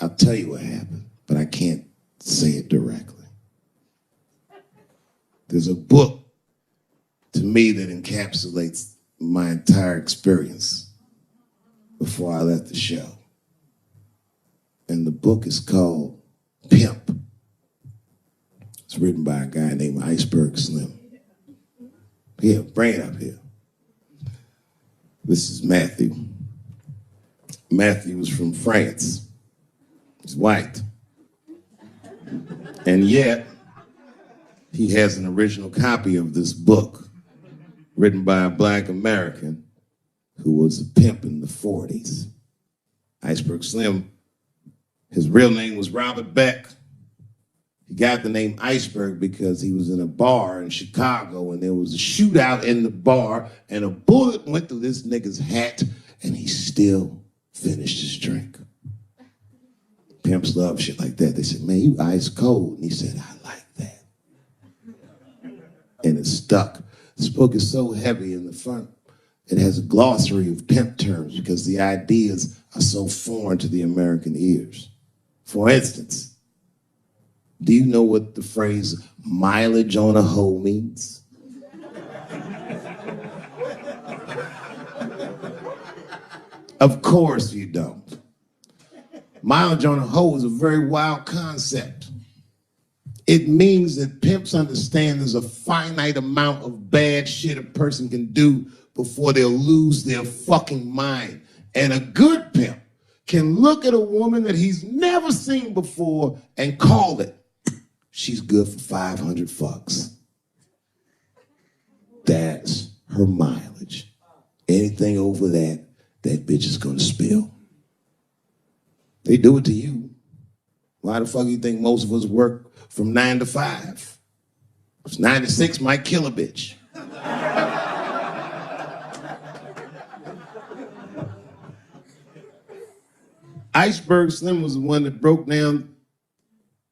I'll tell you what happened, but I can't say it directly. There's a book to me that encapsulates my entire experience before I left the show. And the book is called Pimp. It's written by a guy named Iceberg Slim. Here, bring it up here. This is Matthew. Matthew was from France. He's white. And yet, he has an original copy of this book written by a black American who was a pimp in the 40s. Iceberg Slim, his real name was Robert Beck. He got the name Iceberg because he was in a bar in Chicago and there was a shootout in the bar and a bullet went through this nigga's hat and he still finished his drink. Pimps love shit like that. They said, man, you ice cold. And he said, I like that. And it stuck. This book is so heavy in the front. It has a glossary of pimp terms because the ideas are so foreign to the American ears. For instance, do you know what the phrase mileage on a hoe means? Of course you don't. Mileage on a hoe is a very wild concept. It means that pimps understand there's a finite amount of bad shit a person can do before they'll lose their fucking mind. And a good pimp can look at a woman that he's never seen before and call it, she's good for 500 fucks. That's her mileage. Anything over that, that bitch is gonna spill. They do it to you. Why the fuck do you think most of us work from 9 to 5? 9 to 6 might kill a bitch. Iceberg Slim was the one that broke down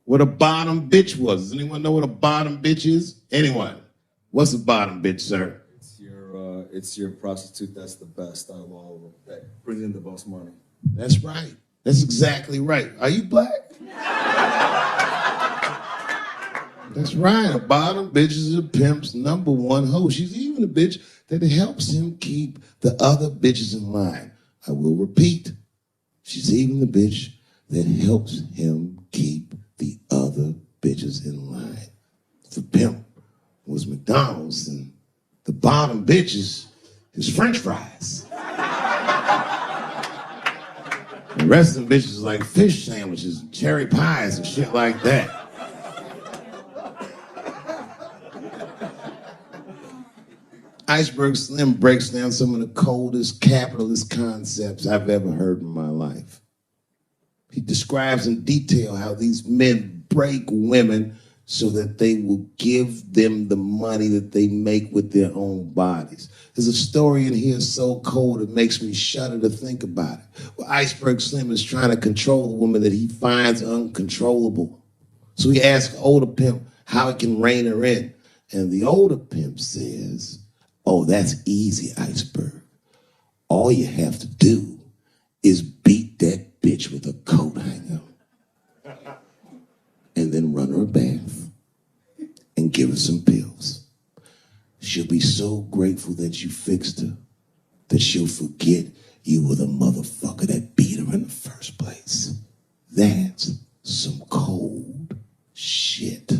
what a bottom bitch was. Does anyone know what a bottom bitch is? Anyone? What's a bottom bitch, sir? It's your prostitute that's the best out of all of them, that brings in the most money. That's right. That's exactly right. Are you black? That's right. A bottom bitch is a pimp's number one hoe. She's even a bitch that helps him keep the other bitches in line. I will repeat. She's even the bitch that helps him keep the other bitches in line. The pimp was McDonald's and the bottom bitch is his French fries. The rest of them bitches is like fish sandwiches and cherry pies and shit like that. Iceberg Slim breaks down some of the coldest capitalist concepts I've ever heard in my life. He describes in detail how these men break women so that they will give them the money that they make with their own bodies. There's a story in here so cold it makes me shudder to think about it. Well, Iceberg Slim is trying to control a woman that he finds uncontrollable. So he asks the older pimp how he can rein her in. And the older pimp says, oh, that's easy, Iceberg. All you have to do is beat that bitch with a coat hanger and then run her a bath and give her some pills. She'll be so grateful that you fixed her that she'll forget you were the motherfucker that beat her in the first place. That's some cold shit.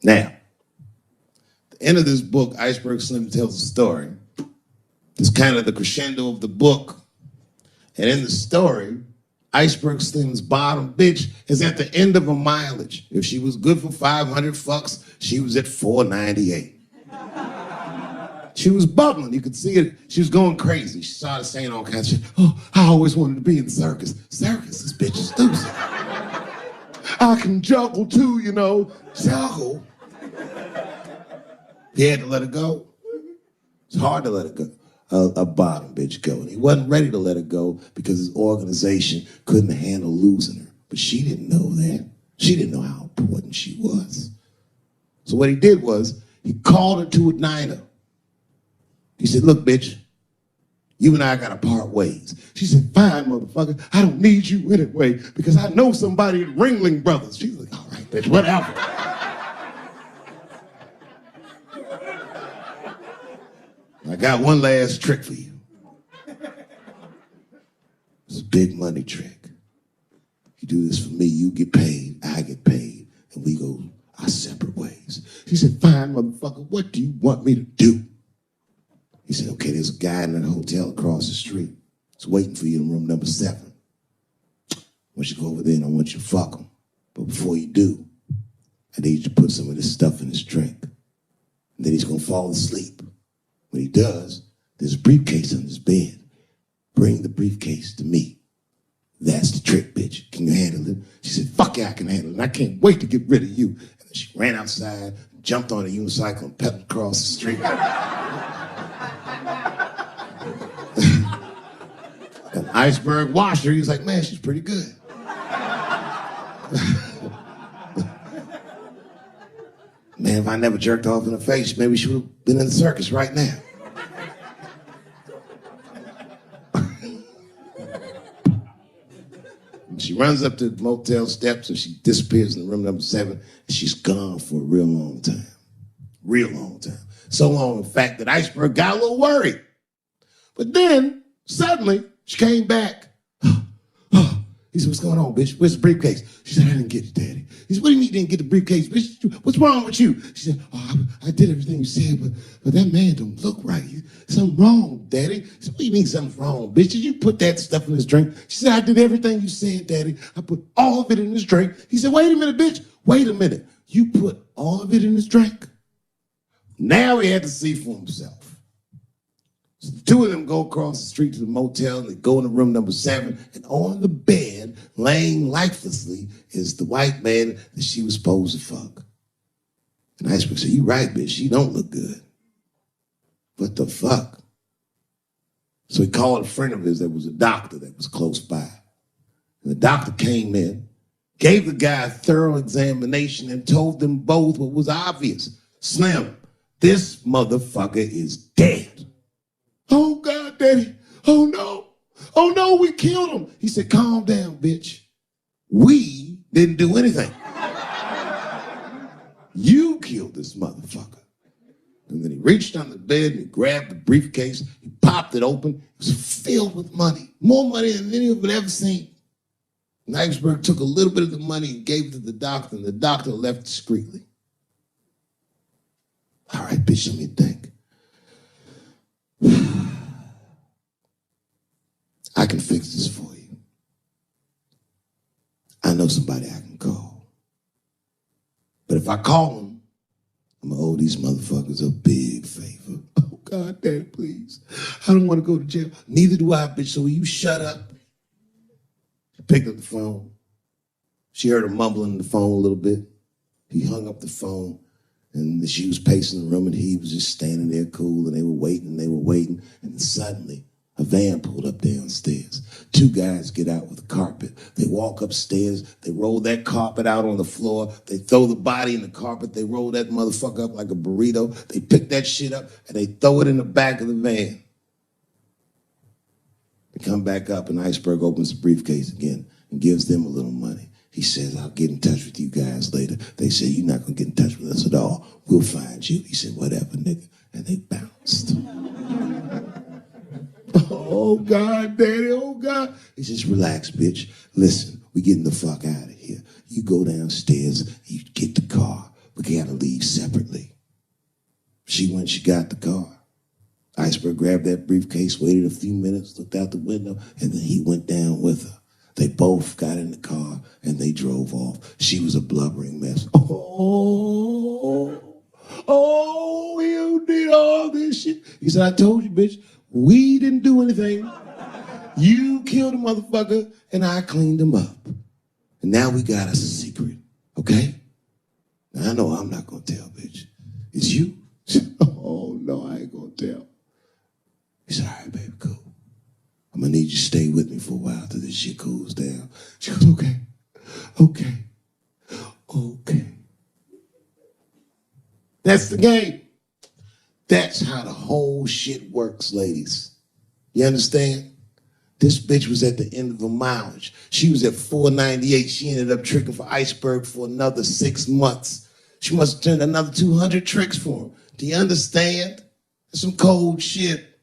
Now, at the end of this book, Iceberg Slim tells a story. It's kind of the crescendo of the book. And in the story, Iceberg Slim's bottom bitch is at the end of her mileage. If she was good for 500 fucks, she was at 498. She was bubbling. You could see it. She was going crazy. She started saying all kinds of shit. Oh, I always wanted to be in the circus. Circus, this bitch is stupid. I can juggle too, you know. Juggle? He had to let her go. It's hard to let her go. A bottom bitch go. And he wasn't ready to let her go because his organization couldn't handle losing her. But she didn't know that. She didn't know how important she was. So what he did was he called her to a diner. He said, look, bitch, You and I gotta part ways. She said, fine, motherfucker. I don't need you anyway because I know somebody at Ringling Brothers. She was like, all right, bitch, whatever. I got one last trick for you. It's a big money trick. You do this for me, you get paid, I get paid, and we go our separate ways. She said, fine, motherfucker, what do you want me to do? He said, okay, there's a guy in a hotel across the street. He's waiting for you in room number 7. I want you to go over there and I want you to fuck him. But before you do, I need you to put some of this stuff in his drink. And then he's gonna fall asleep. When he does, there's a briefcase on his bed. Bring the briefcase to me. That's the trick, bitch. Can you handle it? She said, fuck yeah, I can handle it. And I can't wait to get rid of you. And then she ran outside, jumped on a unicycle and pedaled across the street. An iceberg washed her. He was like, man, she's pretty good. Man, if I never jerked off in her face, maybe she would have been in the circus right now. She runs up to the motel steps and she disappears in room number 7 and she's gone for a real long time. Real long time. So long, in fact, that Iceberg got a little worried. But then, suddenly, she came back. He said, what's going on, bitch? Where's the briefcase? She said, I didn't get it, Daddy. He said, what do you mean you didn't get the briefcase, bitch? What's wrong with you? She said, oh, I did everything you said, but that man don't look right. Something wrong, Daddy. He said, what do you mean something's wrong, bitch? Did you put that stuff in his drink? She said, I did everything you said, Daddy. I put all of it in his drink. He said, wait a minute, bitch. Wait a minute. You put all of it in his drink? Now he had to see for himself. So the two of them go across the street to the motel and they go into room number 7 and on the bed, laying lifelessly, is the white man that she was supposed to fuck. And Iceberg said, you right, bitch, she don't look good. What the fuck? So he called a friend of his that was a doctor that was close by. And the doctor came in, gave the guy a thorough examination and told them both what was obvious. Slim, this motherfucker is dead. Oh, God, Daddy. Oh, no. Oh, no, we killed him. He said, calm down, bitch. We didn't do anything. You killed this motherfucker. And then he reached under the bed and he grabbed the briefcase. He popped it open. It was filled with money. More money than any of them had ever seen. And Iceberg took a little bit of the money and gave it to the doctor, and the doctor left discreetly. All right, bitch, let me think. I can fix this for you. I know somebody I can call. But if I call them, I'm going to owe these motherfuckers a big favor. Oh, God, Daddy, please. I don't want to go to jail. Neither do I, bitch, so will you shut up? She picked up the phone. She heard him mumbling on the phone a little bit. He hung up the phone, and she was pacing the room, and he was just standing there cool, and they were waiting, and suddenly, a van pulled up downstairs. 2 guys get out with a carpet. They walk upstairs. They roll that carpet out on the floor. They throw the body in the carpet. They roll that motherfucker up like a burrito. They pick that shit up and they throw it in the back of the van. They come back up and Iceberg opens the briefcase again and gives them a little money. He says, I'll get in touch with you guys later. They say, you're not going to get in touch with us at all. We'll find you. He said, whatever, nigga. And they bounced. Oh, God, Daddy, oh, God. He says, relax, bitch. Listen, we getting the fuck out of here. You go downstairs, you get the car. We got to leave separately. She went, she got the car. Iceberg grabbed that briefcase, waited a few minutes, looked out the window, and then he went down with her. They both got in the car, and they drove off. She was a blubbering mess. Oh, you did all this shit. He said, I told you, bitch. We didn't do anything. You killed a motherfucker, and I cleaned him up. And now we got us a secret, okay? Now, I know I'm not going to tell, bitch. It's you. Oh, no, I ain't going to tell. He said, all right, baby, cool. I'm going to need you to stay with me for a while till this shit cools down. She goes, okay. That's the game. That's how the whole shit works, ladies. You understand? This bitch was at the end of her mileage. She was at 498. She ended up tricking for Iceberg for another 6 months. She must have turned another 200 tricks for him. Do you understand? That's some cold shit.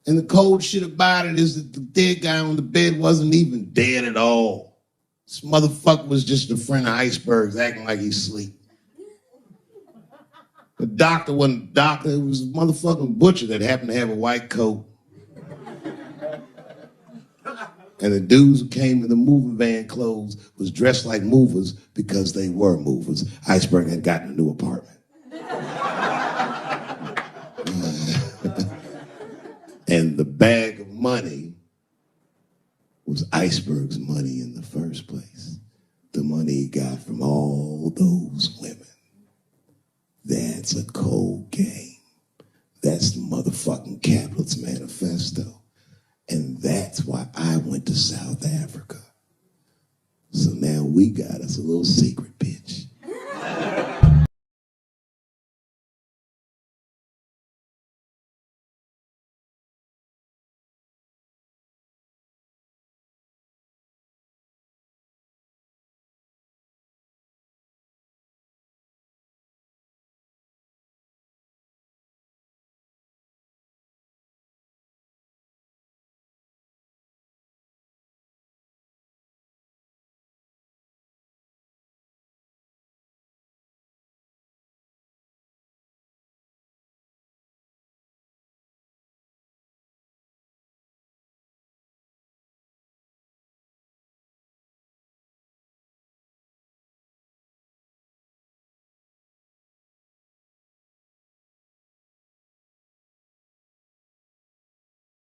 And the cold shit about it is that the dead guy on the bed wasn't even dead at all. This motherfucker was just a friend of Iceberg's acting like he's asleep. The doctor wasn't a doctor. It was a motherfucking butcher that happened to have a white coat. And the dudes who came in the moving van clothes was dressed like movers because they were movers. Iceberg had gotten a new apartment. And the bag of money was Iceberg's money in the first place. The money he got from all those women. That's a cold game. That's the motherfucking capitalist manifesto. And that's why I went to South Africa. So now we got us a little secret, bitch.